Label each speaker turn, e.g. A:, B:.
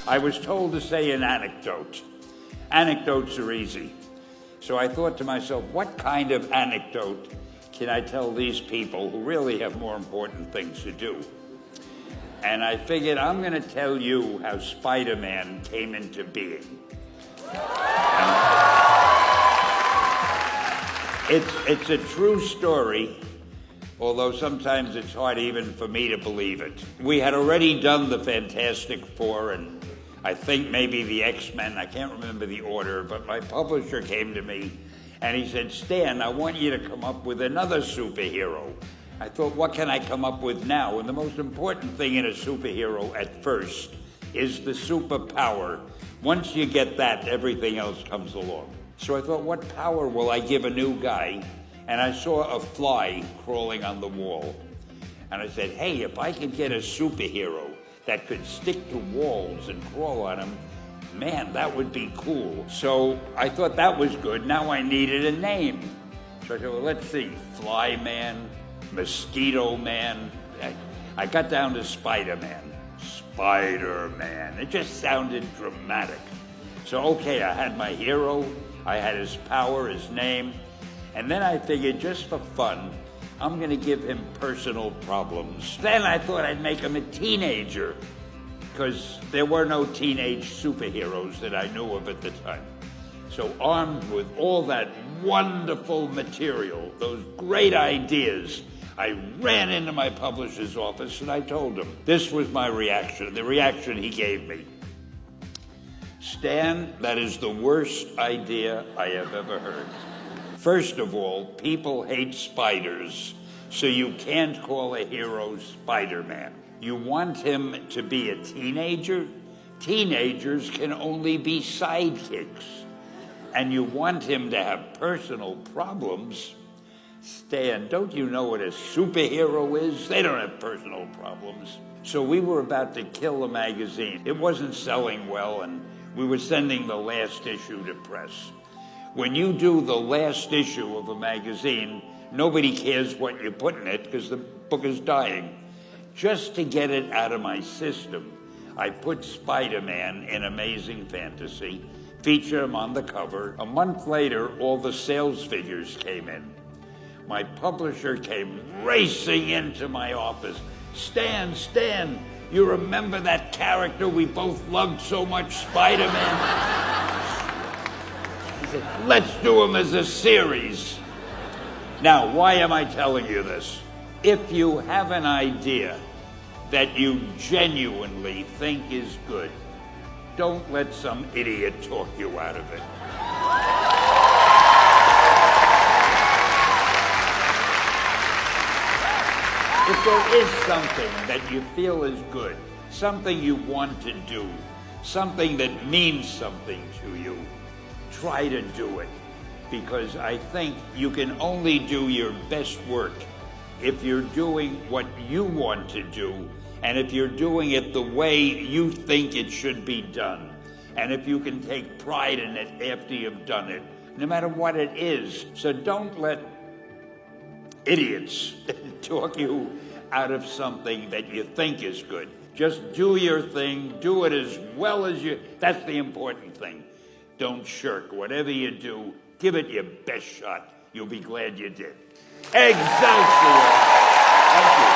A: I was told to say an anecdote. Anecdotes are easy. So I thought to myself, what kind of anecdote can I tell these people who really have more important things to do? And I figured I'm going to tell you how Spider-Man came into being. It's a true story, although sometimes it's hard even for me to believe it. We had already done the Fantastic Four and I think maybe the X-Men, I can't remember the order, but my publisher came to me and he said, Stan, I want you to come up with another superhero. I thought, what can I come up with now? And the most important thing in a superhero at first is the superpower. Once you get that, everything else comes along. So I thought, what power will I give a new guy? And I saw a fly crawling on the wall. And I said, hey, if I could get a superhero that could stick to walls and crawl on them, man, that would be cool. So I thought that was good. Now I needed a name. So I said, well, let's see, Fly Man, Mosquito Man. I got down to Spider-Man. Spider-Man. It just sounded dramatic. So, okay, I had my hero. I had his power, his name. And then I figured, just for fun, I'm going to give him personal problems. Then I thought I'd make him a teenager, because there were no teenage superheroes that I knew of at the time. So armed with all that wonderful material, those great ideas, I ran into my publisher's office and I told him. This was my reaction, the reaction he gave me. Stan, that is the worst idea I have ever heard. First of all, people hate spiders, so you can't call a hero Spider-Man. You want him to be a teenager? Teenagers can only be sidekicks. And you want him to have personal problems? Stan, don't you know what a superhero is? They don't have personal problems. So we were about to kill the magazine. It wasn't selling well, and we were sending the last issue to press. When you do the last issue of a magazine, nobody cares what you put in it because the book is dying. Just to get it out of my system, I put Spider-Man in Amazing Fantasy, featured him on the cover. A month later, all the sales figures came in. My publisher came racing into my office. Stan, you remember that character we both loved so much, Spider-Man? He said, let's do him as a series. Now, why am I telling you this? If you have an idea that you genuinely think is good, don't let some idiot talk you out of it. If there is something that you feel is good, something you want to do, something that means something to you, try to do it. Because I think you can only do your best work if you're doing what you want to do, and if you're doing it the way you think it should be done, and if you can take pride in it after you've done it, no matter what it is. So don't let idiots talk you out of something that you think is good. Just do your thing, do it as well as you, that's the important thing. Don't shirk. Whatever you do, give it your best shot. You'll be glad you did. Excelsior! Thank you.